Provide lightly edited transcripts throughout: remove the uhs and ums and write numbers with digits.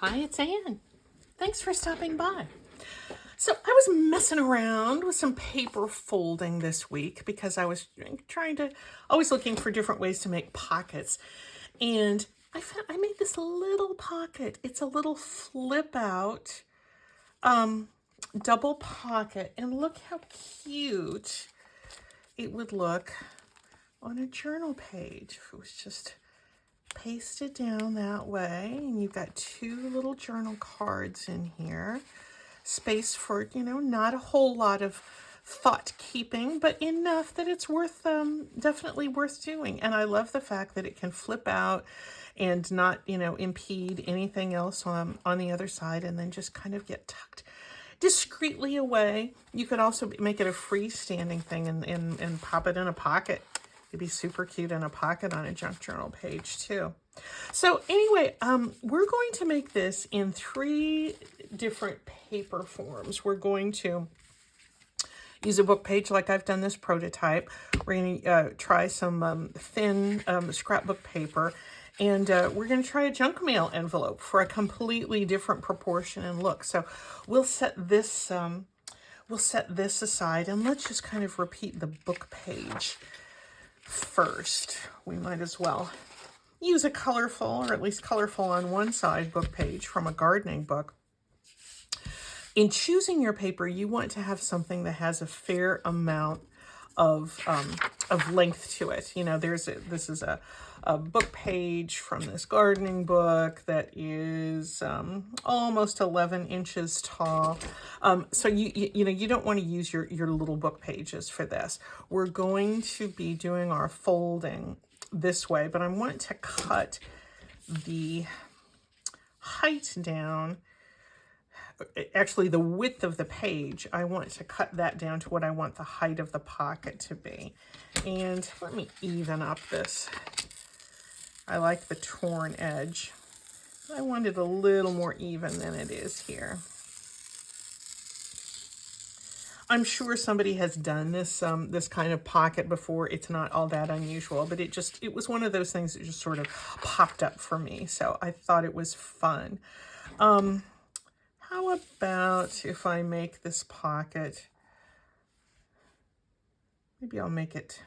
Hi, it's Anne. Thanks for stopping by. So I was messing around with some paper folding this week because I was always looking for different ways to make pockets. And I made this little pocket. It's a little flip out double pocket. And look how cute it would look on a journal page if it was just pasted down that way. And you've got two little journal cards in here. Space for, not a whole lot of thought keeping, but enough that it's worth, definitely worth doing. And I love the fact that it can flip out and not, impede anything else on the other side, and then just kind of get tucked discreetly away. You could also make it a freestanding thing and pop it in a pocket. It'd be super cute in a pocket on a junk journal page too. So anyway, we're going to make this in 3 different paper forms. We're going to use a book page like I've done this prototype. We're going to try some thin scrapbook paper. And we're going to try a junk mail envelope for a completely different proportion and look. So we'll set this aside, and let's just kind of repeat the book page first. We might as well use a colorful, or at least colorful on one side, book page from a gardening book. In choosing your paper, you want to have something that has a fair amount of length to it. This is a book page from this gardening book that is almost 11 inches tall. So you don't want to use your little book pages for this. We're going to be doing our folding this way, but I want to cut the height down. Actually, the width of the page, I want to cut that down to what I want the height of the pocket to be. And let me even up this. I like the torn edge. I want it a little more even than it is here. I'm sure somebody has done this this kind of pocket before. It's not all that unusual, but it was one of those things that just sort of popped up for me. So I thought it was fun. How about if I make this pocket, maybe I'll make it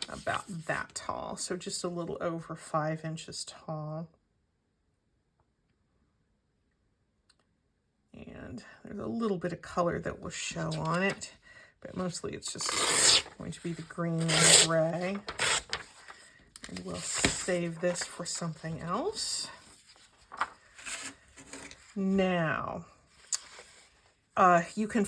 about that tall, so just a little over 5 inches tall. And there's a little bit of color that will show on it, but mostly it's just going to be the green and gray. And we'll save this for something else. Now, you can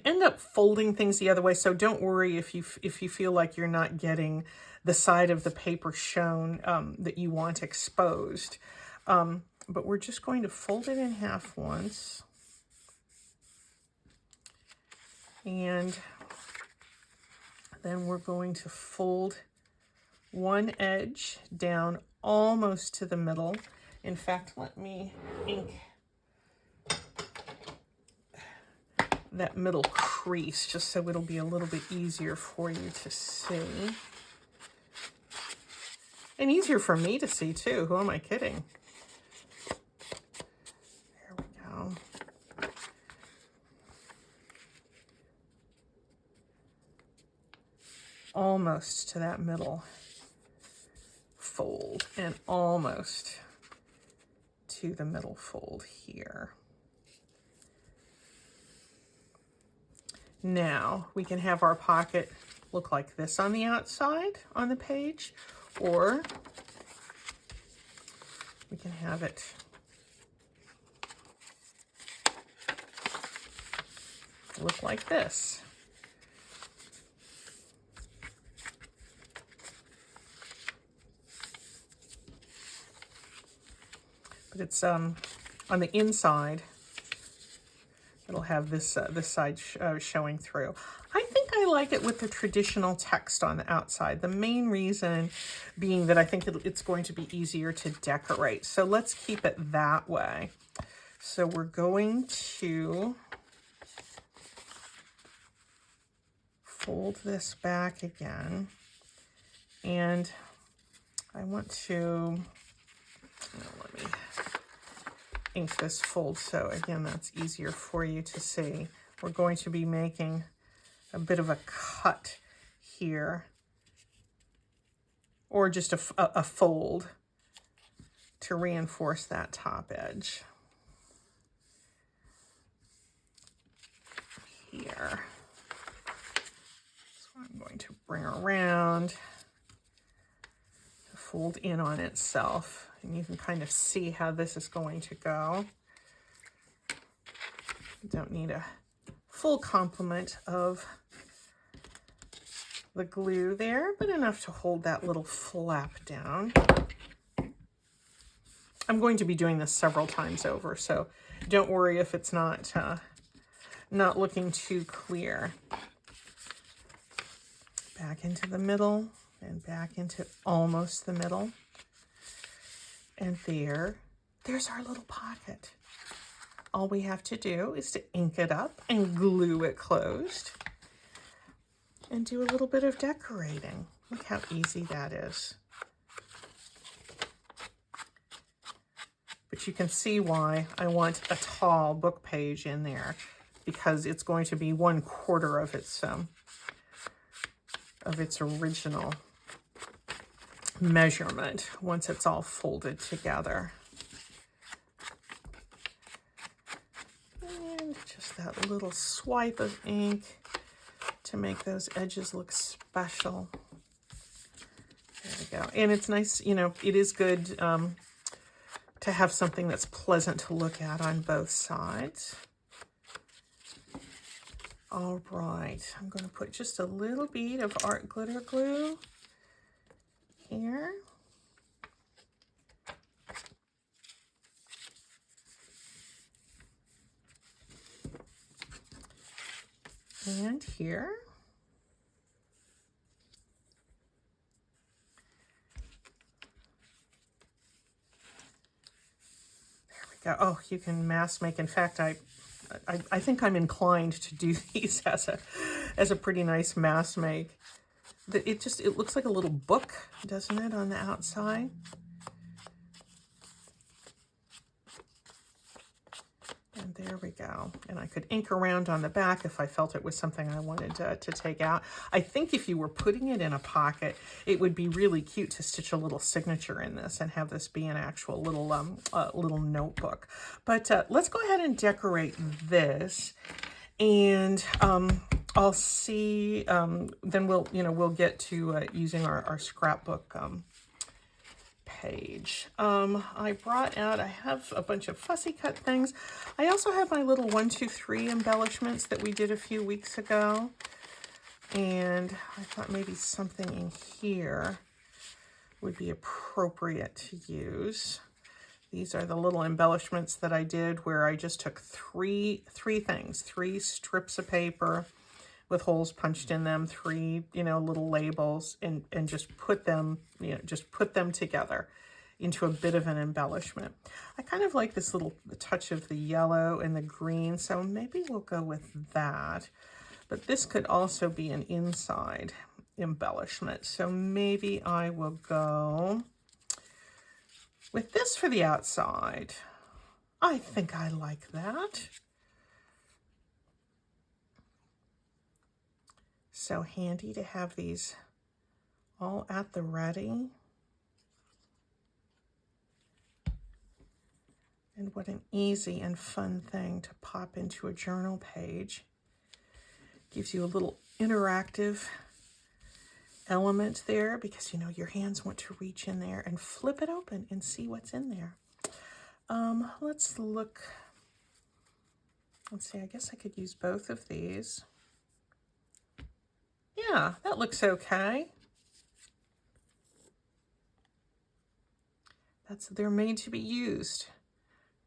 end up folding things the other way, so don't worry if you feel like you're not getting the side of the paper shown that you want exposed. But we're just going to fold it in half once. And then we're going to fold one edge down almost to the middle. In fact, let me ink that middle crease just so it'll be a little bit easier for you to see. And easier for me to see too. Who am I kidding? There we go. Almost to that middle fold and almost to the middle fold here. Now we can have our pocket look like this on the outside on the page, or we can have it look like this. But it's on the inside. It'll have this side showing through. I think I like it with the traditional text on the outside. The main reason being that I think it's going to be easier to decorate. So let's keep it that way. So we're going to fold this back again. And I want to, let me ink this fold, so again, that's easier for you to see. We're going to be making a bit of a cut here, or just a fold to reinforce that top edge. Here. So I'm going to bring around, fold in on itself, and you can kind of see how this is going to go. You don't need a full complement of the glue there, but enough to hold that little flap down. I'm going to be doing this several times over, so don't worry if it's not looking too clear. Back into the middle and back into almost the middle. And there's our little pocket. All we have to do is to ink it up and glue it closed and do a little bit of decorating. Look how easy that is. But you can see why I want a tall book page in there, because it's going to be 1/4 of its original measurement once it's all folded together. And just that little swipe of ink to make those edges look special. There we go. And it's nice, you know, it is good to have something that's pleasant to look at on both sides. All right, I'm going to put just a little bead of art glitter glue here. And here. There we go. Oh, you can mass make. In fact, I think I'm inclined to do these as a pretty nice mass make. It looks like a little book, doesn't it, on the outside? And there we go. And I could ink around on the back if I felt it was something I wanted to take out. I think if you were putting it in a pocket, it would be really cute to stitch a little signature in this and have this be an actual little notebook. But let's go ahead and decorate this. And I'll see, then we'll get to using our scrapbook page. I brought out, I have a bunch of fussy cut things. I also have my little 1, 2, 3 embellishments that we did a few weeks ago. And I thought maybe something in here would be appropriate to use. These are the little embellishments that I did where I just took three strips of paper with holes punched in them, 3, little labels, and just put them, together into a bit of an embellishment. I kind of like this little touch of the yellow and the green, so maybe we'll go with that. But this could also be an inside embellishment, so maybe I will go with this for the outside. I think I like that. So handy to have these all at the ready. And what an easy and fun thing to pop into a journal page. Gives you a little interactive element there because, your hands want to reach in there and flip it open and see what's in there. Let's look. Let's see, I guess I could use both of these. Yeah, that looks okay. They're made to be used.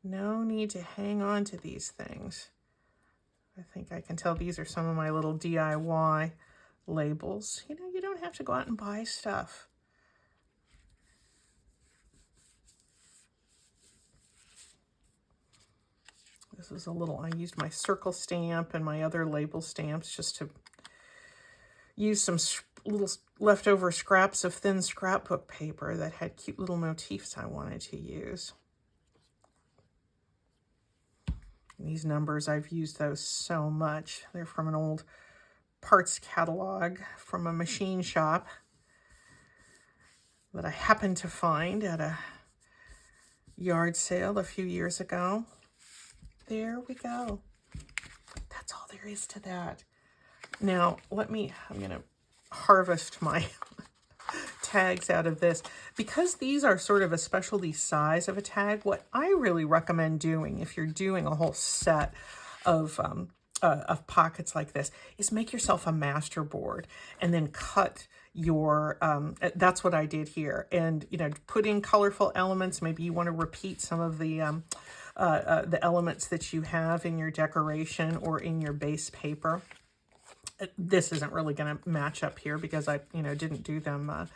No need to hang on to these things. I think I can tell these are some of my little DIY labels. You don't have to go out and buy stuff. This is I used my circle stamp and my other label stamps just to use some little leftover scraps of thin scrapbook paper that had cute little motifs I wanted to use. These numbers, I've used those so much. They're from an old parts catalog from a machine shop that I happened to find at a yard sale a few years ago. There we go. That's all there is to that. Now, I'm going to harvest my tags out of this. Because these are sort of a specialty size of a tag, what I really recommend doing if you're doing a whole set of pockets like this is make yourself a master board and then cut your, that's what I did here. And, you know, put in colorful elements. Maybe you want to repeat some of the elements that you have in your decoration or in your base paper. This isn't really going to match up here because I, you know, didn't do them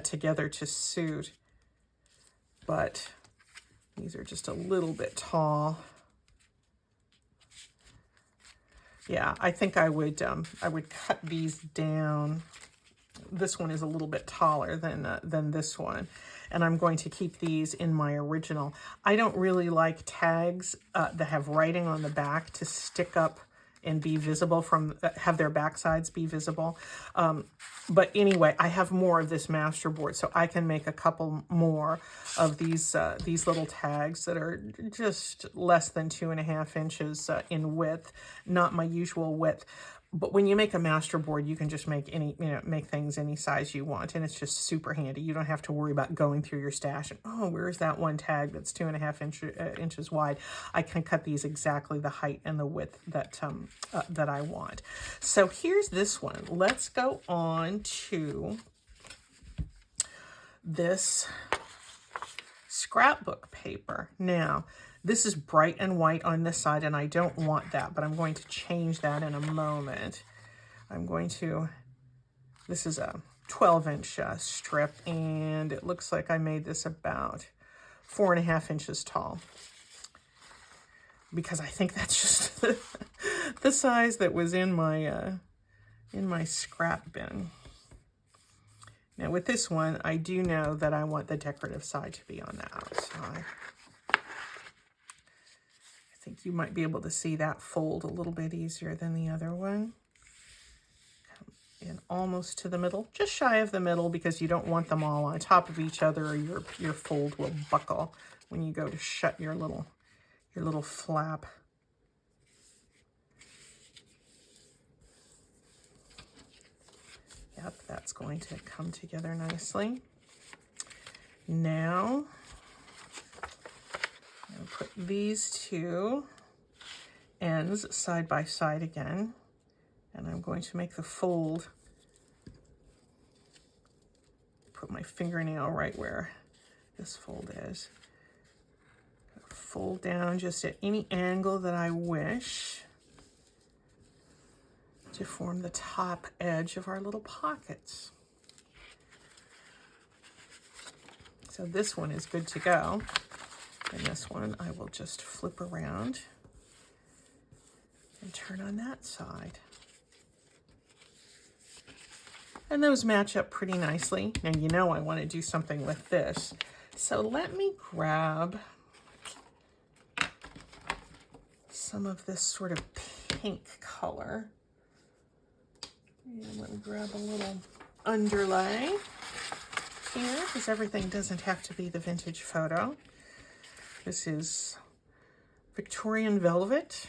together to suit. But these are just a little bit tall. Yeah, I think I would cut these down. This one is a little bit taller than this one. And I'm going to keep these in my original. I don't really like tags that have writing on the back to stick up and be visible from, have their back sides be visible. But anyway, I have more of this master board, so I can make a couple more of these little tags that are just less than 2.5 inches in width, not my usual width. But when you make a master board, you can just make make things any size you want, and it's just super handy. You don't have to worry about going through your stash and, oh, where's that one tag that's 2.5 inches wide? I can cut these exactly the height and the width that that I want. So here's this one. Let's go on to this scrapbook paper. Now, this is bright and white on this side, and I don't want that, but I'm going to change that in a moment. This is a 12-inch strip, and it looks like I made this about 4.5 inches tall, because I think that's just the size that was in my scrap bin. Now with this one, I do know that I want the decorative side to be on the outside. I think you might be able to see that fold a little bit easier than the other one. Come in almost to the middle, just shy of the middle, because you don't want them all on top of each other, or your fold will buckle when you go to shut your little flap. Yep, that's going to come together nicely. Now, I'll put these two ends side by side again, and I'm going to make the fold, put my fingernail right where this fold is. Fold down just at any angle that I wish to form the top edge of our little pockets. So this one is good to go. And this one I will just flip around and turn on that side. And those match up pretty nicely. Now you know I want to do something with this. So let me grab some of this sort of pink color. And let me grab a little underlay here, because everything doesn't have to be the vintage photo. This is Victorian Velvet.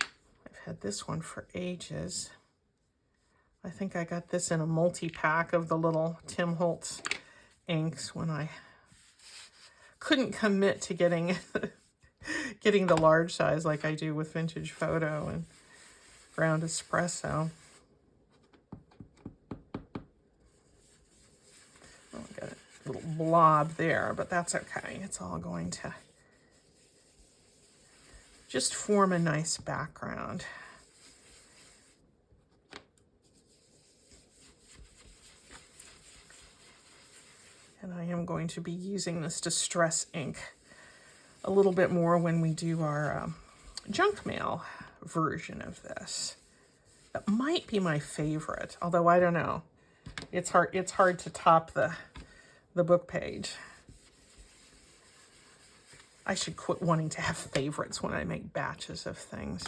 I've had this one for ages. I think I got this in a multi-pack of the little Tim Holtz inks when I couldn't commit to getting the large size like I do with vintage photo and ground espresso. Oh, I got a little blob there, but that's okay. It's all going to just form a nice background. And I am going to be using this Distress ink a little bit more when we do our junk mail version of this. That might be my favorite, although I don't know. It's hard to top the book page. I should quit wanting to have favorites when I make batches of things.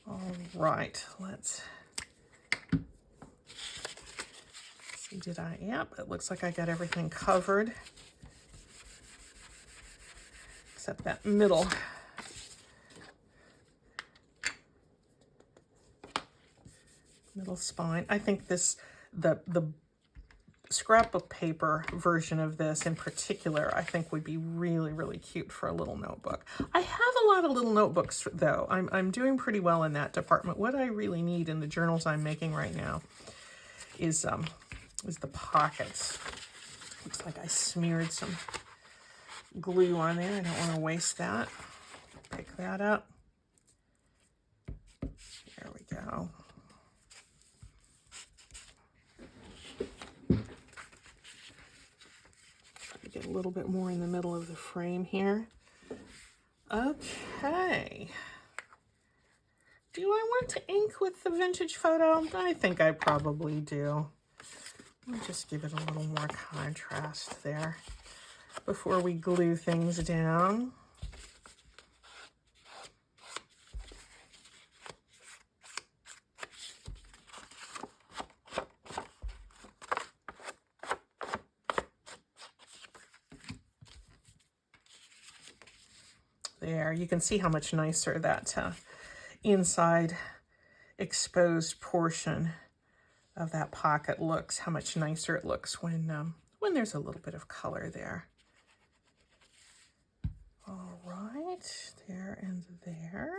All right, let's see, did I, yep, it looks like I got everything covered. Except that middle. Middle spine. I think this, the scrapbook paper version of this in particular, I think would be really, really cute for a little notebook. I have a lot of little notebooks though. I'm doing pretty well in that department. What I really need in the journals I'm making right now is the pockets. Looks like I smeared some glue on there. I don't want to waste that. Pick that up. There we go. Get a little bit more in the middle of the frame here. Okay. Do I want to ink with the vintage photo? I think I probably do. I'll just give it a little more contrast there before we glue things down. There, you can see how much nicer that inside exposed portion of that pocket looks, how much nicer it looks when there's a little bit of color there. All right, there and there.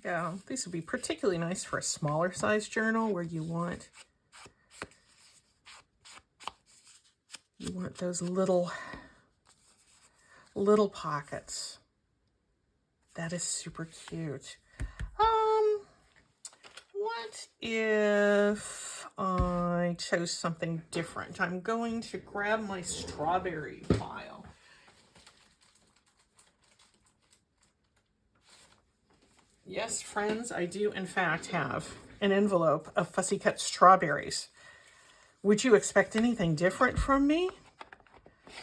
Go. These would be particularly nice for a smaller size journal where you want those little pockets. That is super cute. What if I chose something different? I'm going to grab my strawberry file. Yes, friends, I do in fact have an envelope of fussy cut strawberries. Would you expect anything different from me?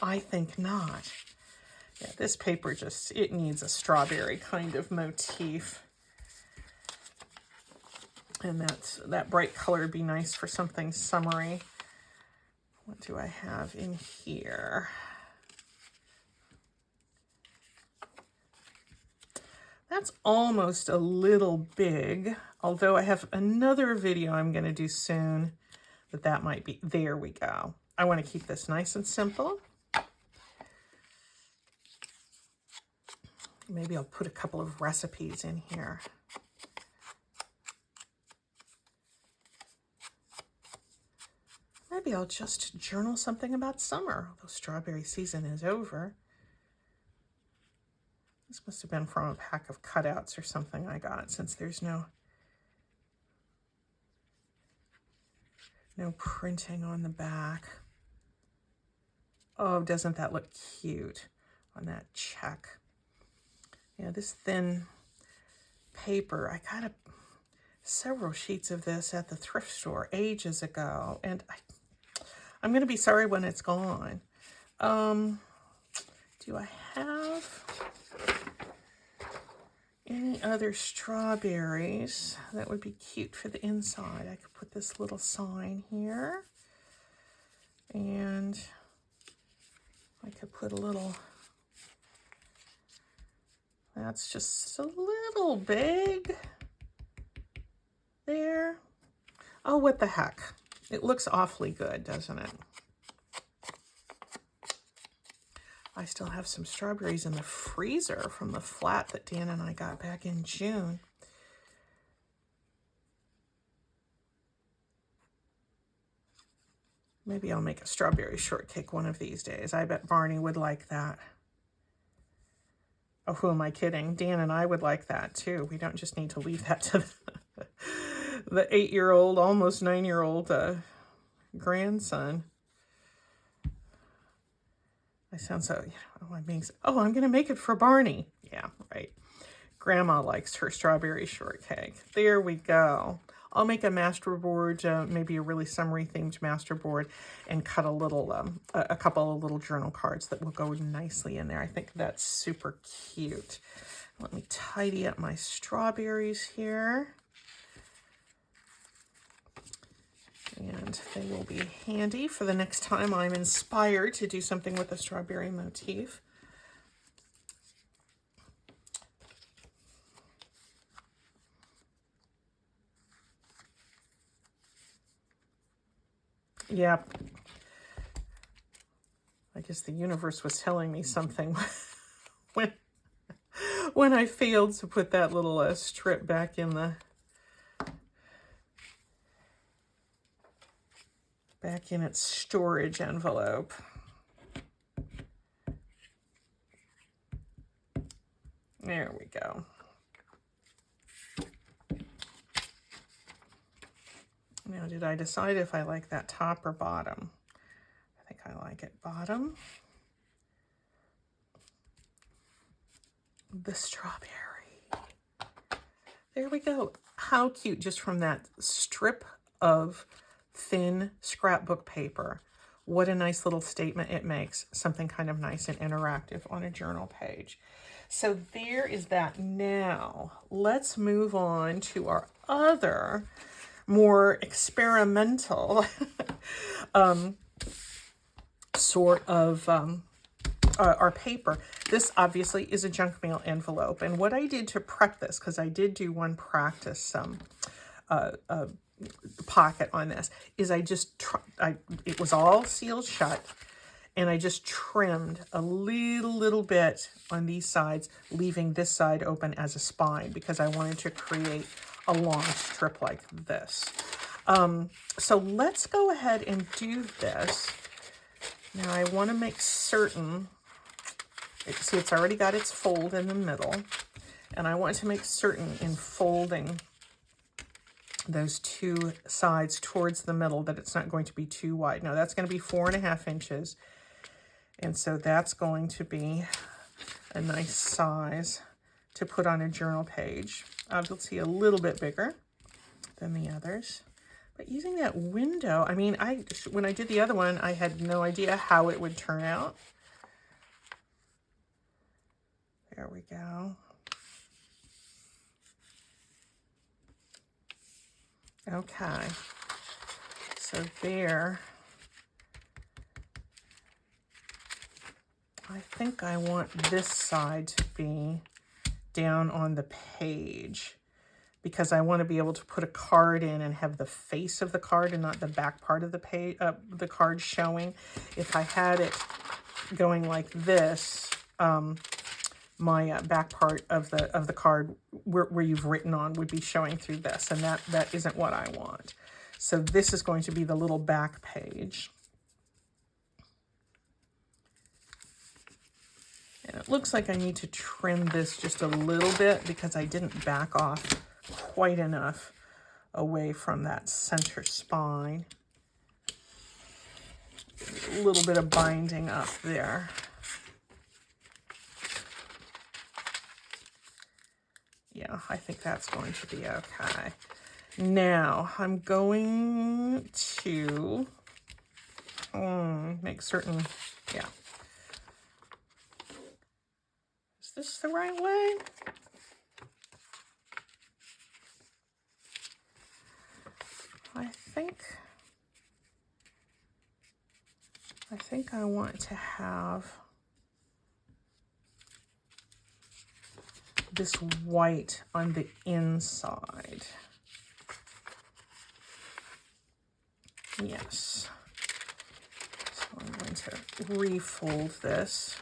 I think not. Yeah, this paper it needs a strawberry kind of motif. And that bright color would be nice for something summery. What do I have in here? That's almost a little big, although I have another video I'm going to do soon that might be. There we go. I want to keep this nice and simple. Maybe I'll put a couple of recipes in here. Maybe I'll just journal something about summer, although strawberry season is over. This must have been from a pack of cutouts or something I got, since there's no printing on the back. Oh, doesn't that look cute on that check? Yeah, this thin paper, I got several sheets of this at the thrift store ages ago, and I'm going to be sorry when it's gone. Do I have any other strawberries that would be cute for the inside? I could put this little sign here, and I could put a little, that's just a little big there. Oh, what the heck. It looks awfully good, doesn't it? I still have some strawberries in the freezer from the flat that Dan and I got back in June. Maybe I'll make a strawberry shortcake one of these days. I bet Barney would like that. Oh, who am I kidding? Dan and I would like that too. We don't just need to leave that to the 8-year-old, almost 9-year-old grandson. I sound so, oh, I'm going to make it for Barney. Yeah, right. Grandma likes her strawberry shortcake. There we go. I'll make a masterboard, maybe a really summery themed masterboard, and cut a couple of little journal cards that will go nicely in there. I think that's super cute. Let me tidy up my strawberries here. And they will be handy for the next time I'm inspired to do something with a strawberry motif. Yeah. I guess the universe was telling me something when I failed to put that little strip back in its storage envelope. There we go. Now, did I decide if I like that top or bottom? I think I like it bottom. The strawberry. There we go. How cute, just from that strip of thin scrapbook paper. What a nice little statement it makes. Something kind of nice and interactive on a journal page. So there is that. Now, let's move on to our other more experimental sort of our paper. This obviously is a junk mail envelope, and what I did to prep this, because I did do one practice pocket on this, is it was all sealed shut, and I just trimmed a little bit on these sides, leaving this side open as a spine, because I wanted to create a long strip like this. So let's go ahead and do this. Now I want to make certain, see, it's already got its fold in the middle, and I want to make certain in folding those two sides towards the middle that it's not going to be too wide. Now that's going to be 4.5 inches, and so that's going to be a nice size to put on a journal page. Obviously a little bit bigger than the others. But using that window, I mean, when I did the other one, I had no idea how it would turn out. There we go. Okay. So there. I think I want this side to be down on the page, because I want to be able to put a card in and have the face of the card and not the back part of the page, the card showing. If I had it going like this, my back part of the card where you've written on would be showing through this, and that isn't what I want. So this is going to be the little back page. And it looks like I need to trim this just a little bit because I didn't back off quite enough away from that center spine. A little bit of binding up there. Yeah, I think that's going to be okay. Now, I'm going to make certain, yeah. Is this the right way? I think I want to have this white on the inside. Yes. So I'm going to refold this.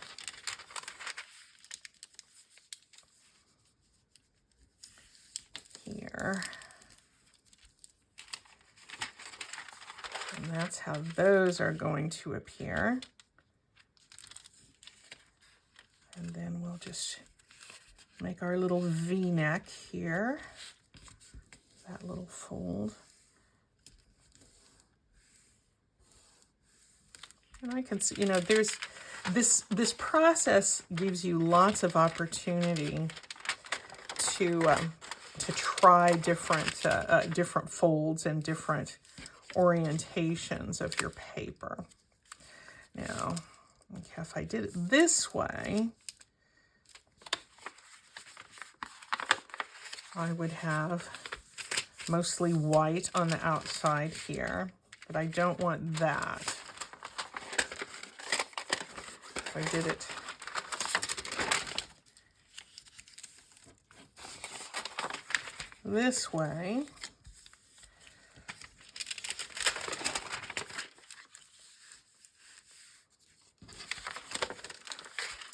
Here. And that's how those are going to appear. And then we'll just make our little V-neck here. That little fold. And I can see, you know, there's this process gives you lots of opportunity to try different folds and different orientations of your paper. Now, okay, if I did it this way, I would have mostly white on the outside here, but I don't want that. If I did it this way,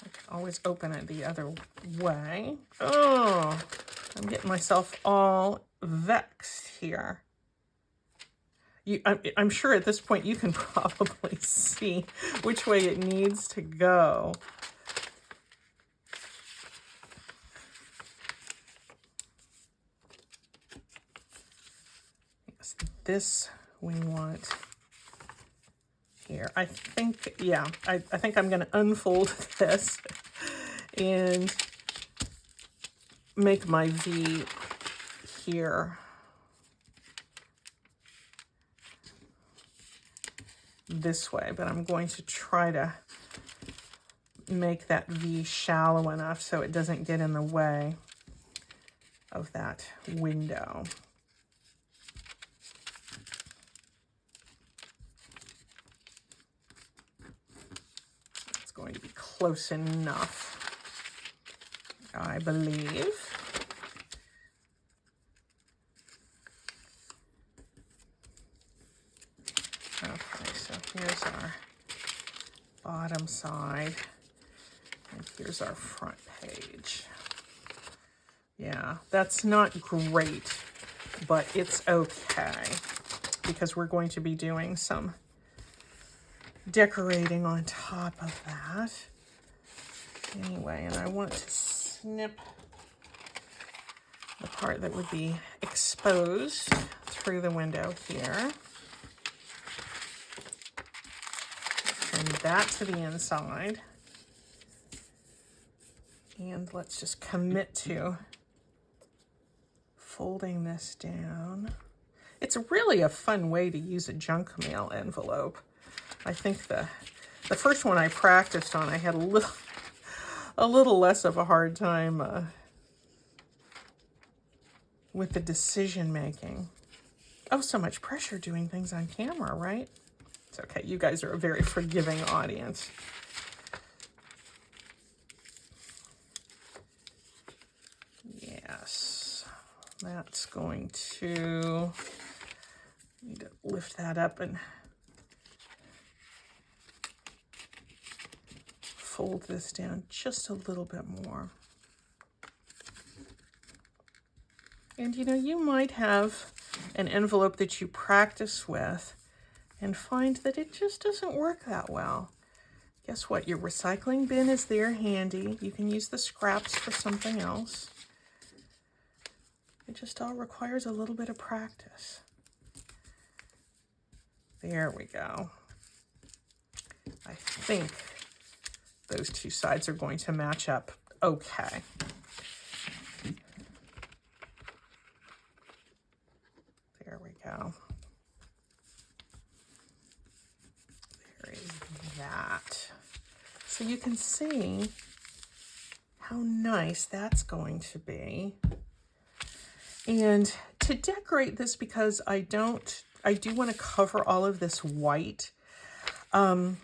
I can always open it the other way. Oh, I'm getting myself all vexed here. I'm sure at this point you can probably see which way it needs to go. Yes, this we want here. I think, yeah, I think I'm going to unfold this and make my V here. This way, but I'm going to try to make that V shallow enough so it doesn't get in the way of that window. It's going to be close enough, I believe. Okay, so here's our bottom side, and here's our front page. Yeah, that's not great, but it's okay, because we're going to be doing some decorating on top of that. Anyway, and I want to snip the part that would be exposed through the window here. Turn that to the inside. And let's just commit to folding this down. It's really a fun way to use a junk mail envelope. I think the first one I practiced on, I had a little less of a hard time with the decision making. Oh, so much pressure doing things on camera, right? It's okay. You guys are a very forgiving audience. Yes, that's going to need to lift that up and fold this down just a little bit more. And you know, you might have an envelope that you practice with and find that it just doesn't work that well. Guess what? Your recycling bin is there handy. You can use the scraps for something else. It just all requires a little bit of practice. There we go. I think those two sides are going to match up okay. There we go. There is that. So you can see how nice that's going to be. And to decorate this, because I do want to cover all of this white, I'm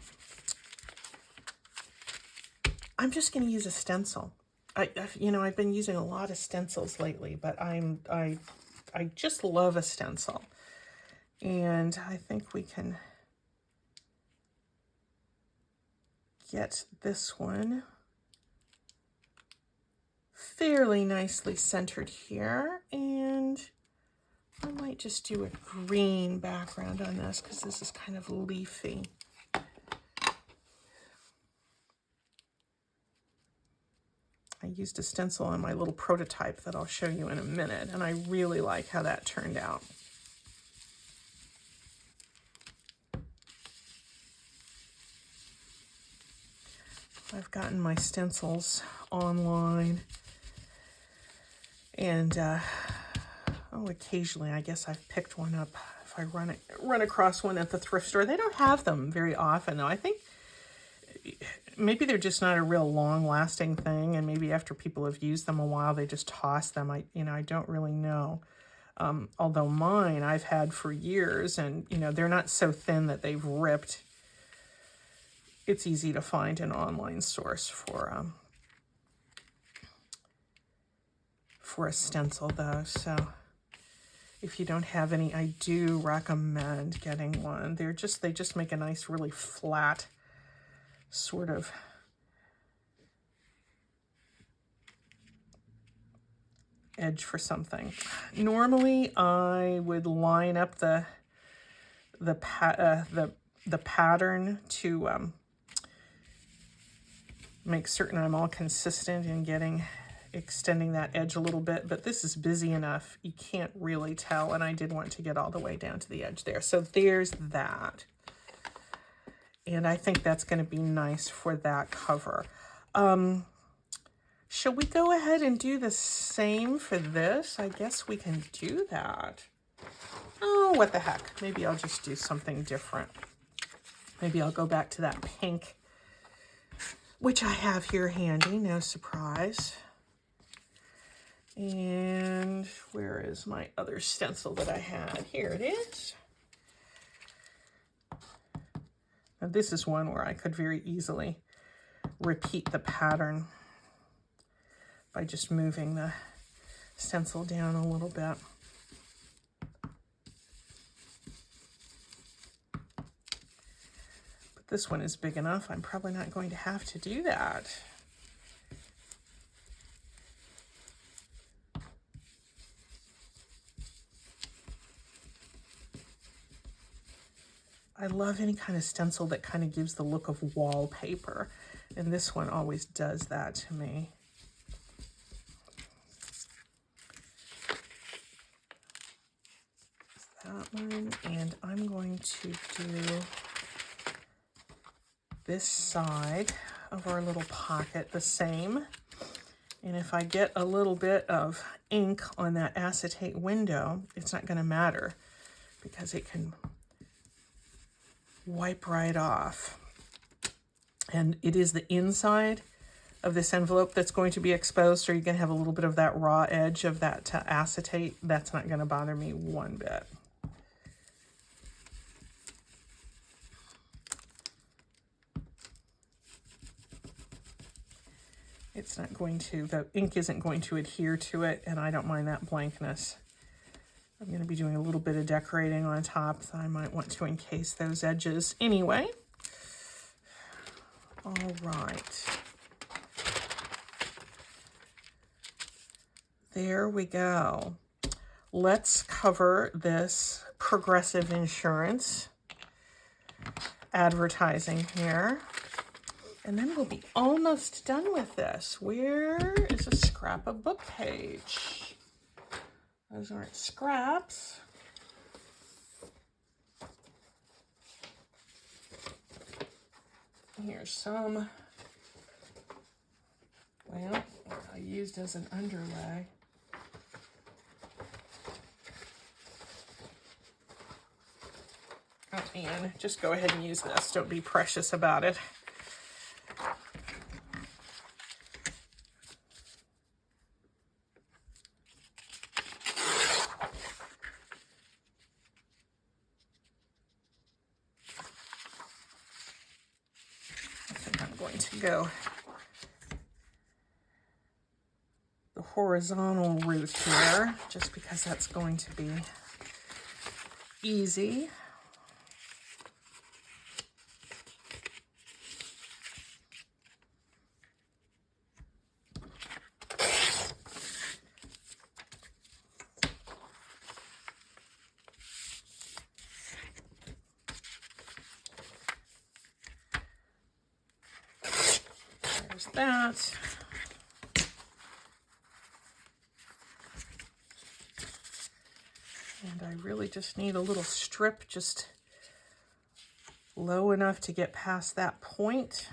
just going to use a stencil. You know, I've been using a lot of stencils lately, but I just love a stencil. And I think we can get this one fairly nicely centered here, and I might just do a green background on this because this is kind of leafy. I used a stencil on my little prototype that I'll show you in a minute, and I really like how that turned out. I've gotten my stencils online, and occasionally I guess I've picked one up if I run across one at the thrift store. They don't have them very often, though. I think maybe they're just not a real long-lasting thing, and maybe after people have used them a while, they just toss them. I don't really know. Although mine I've had for years, and they're not so thin that they've ripped. It's easy to find an online source for a stencil, though. So if you don't have any, I do recommend getting one. They just make a nice, really flat sort of edge for something. Normally, I would line up the pattern to make certain I'm all consistent in extending that edge a little bit, but this is busy enough you can't really tell, and I did want to get all the way down to the edge there. So there's that. And I think that's going to be nice for that cover. Shall we go ahead and do the same for this? I guess we can do that. Oh, what the heck. Maybe I'll just do something different. Maybe I'll go back to that pink, which I have here handy, no surprise. And where is my other stencil that I had? Here it is. Now this is one where I could very easily repeat the pattern by just moving the stencil down a little bit. But this one is big enough, I'm probably not going to have to do that. I love any kind of stencil that kind of gives the look of wallpaper, and this one always does that to me. That one, and I'm going to do this side of our little pocket the same. And if I get a little bit of ink on that acetate window, it's not going to matter because it can wipe right off. And it is the inside of this envelope that's going to be exposed, or you're going to have a little bit of that raw edge of that acetate. That's not going to bother me one bit. It's not going to, the ink isn't going to adhere to it, and I don't mind that blankness. I'm going to be doing a little bit of decorating on top, so I might want to encase those edges anyway. All right. There we go. Let's cover this Progressive Insurance advertising here. And then we'll be almost done with this. Where is a scrapbook page? Those aren't scraps. Here's some, well, I used as an underlay. Oh, and just go ahead and use this. Don't be precious about it. Go the horizontal route here, just because that's going to be easy. There's that. And I really just need a little strip just low enough to get past that point.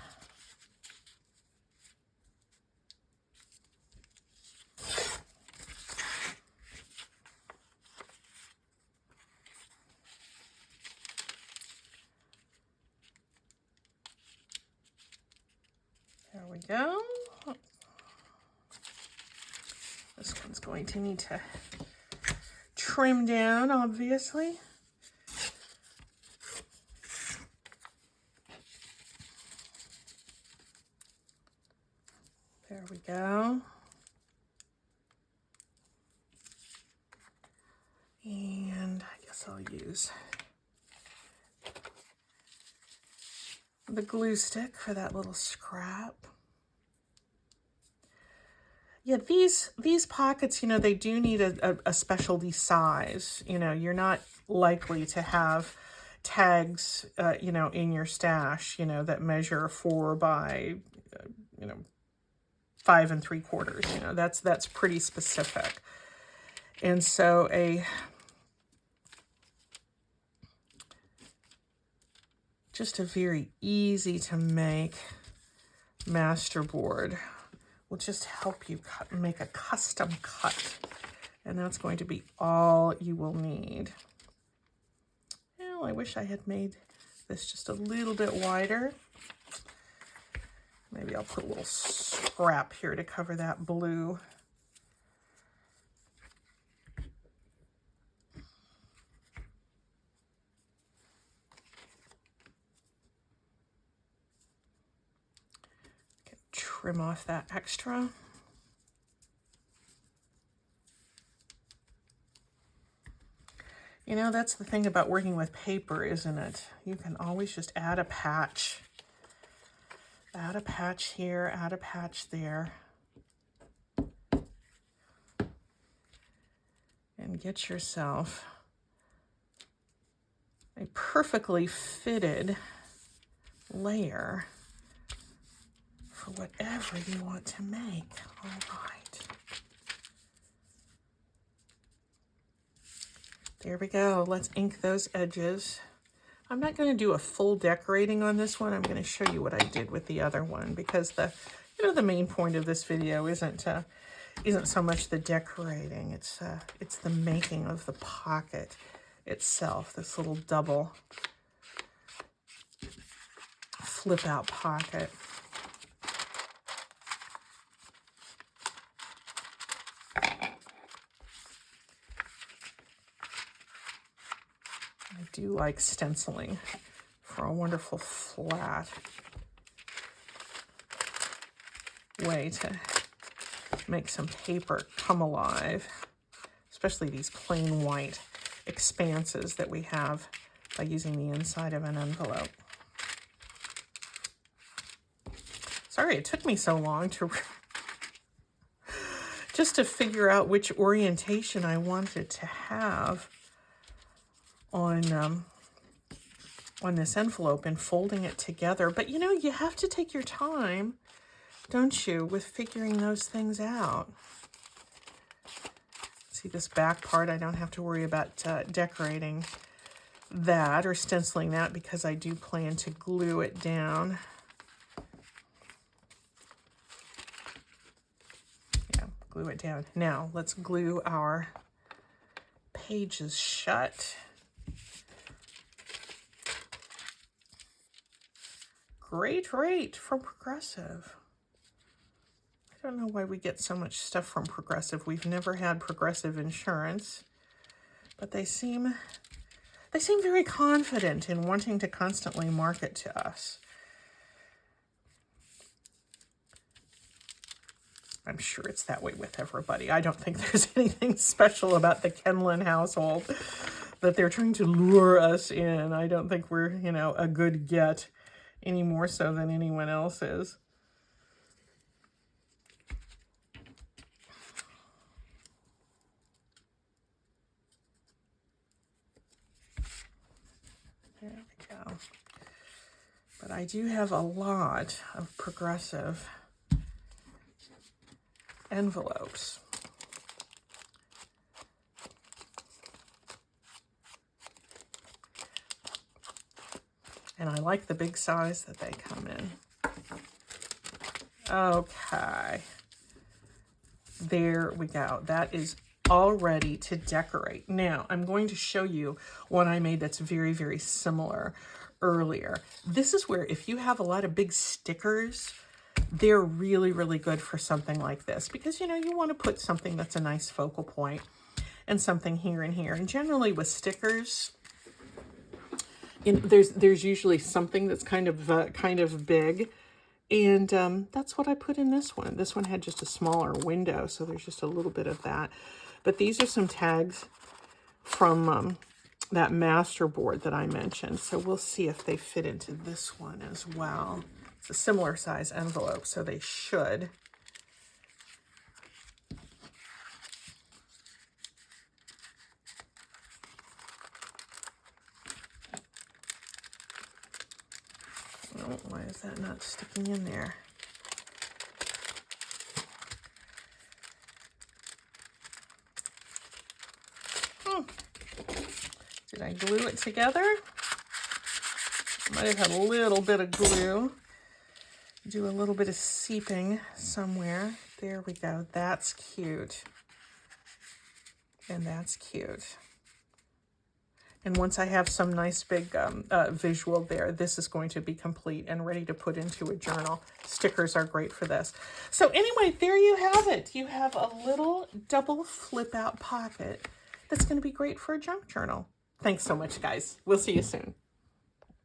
go. This one's going to need to trim down, obviously. There we go. And I guess I'll use the glue stick for that little scrap. Yeah, these pockets, you know, they do need a specialty size. You know, you're not likely to have tags, you know, in your stash, you know, that measure 4 by, you know, 5 3/4. You know, that's pretty specific. And so just a very easy to make masterboard will just help you make a custom cut. And that's going to be all you will need. Well, I wish I had made this just a little bit wider. Maybe I'll put a little scrap here to cover that blue. Trim off that extra. You know, that's the thing about working with paper, isn't it? You can always just add a patch. Add a patch here, add a patch there. And get yourself a perfectly fitted layer for whatever you want to make. All right. There we go. Let's ink those edges. I'm not going to do a full decorating on this one. I'm going to show you what I did with the other one because the main point of this video isn't so much the decorating. It's the making of the pocket itself. This little double flip out pocket. I do like stenciling for a wonderful flat way to make some paper come alive, especially these plain white expanses that we have by using the inside of an envelope. Sorry it took me so long to just to figure out which orientation I wanted to have on this envelope and folding it together. But you know, you have to take your time, don't you, with figuring those things out. See this back part, I don't have to worry about decorating that or stenciling that because I do plan to glue it down. Yeah, glue it down. Now let's glue our pages shut. Great rate from Progressive. I don't know why we get so much stuff from Progressive. We've never had Progressive insurance, but they seem very confident in wanting to constantly market to us. I'm sure it's that way with everybody. I don't think there's anything special about the Kenlin household that they're trying to lure us in. I don't think we're, you know, a good get any more so than anyone else is. There we go. But I do have a lot of Progressive envelopes. And I like the big size that they come in. Okay. There we go. That is all ready to decorate. Now, I'm going to show you one I made that's very, very similar earlier. This is where if you have a lot of big stickers they're really, really good for something like this because, you know, you want to put something that's a nice focal point and something here and here. And generally with stickers, there's usually something that's kind of big. And that's what I put in this one. This one had just a smaller window, so there's just a little bit of that. But these are some tags from that master board that I mentioned. So we'll see if they fit into this one as well. It's a similar size envelope, so they should. Oh, why is that not sticking in there? Did I glue it together? Might have had a little bit of glue. Do a little bit of seeping somewhere. There we go. That's cute. And that's cute. And once I have some nice big visual there, this is going to be complete and ready to put into a journal. Stickers are great for this. So anyway, there you have it. You have a little double flip out pocket that's going to be great for a junk journal. Thanks so much, guys. We'll see you soon.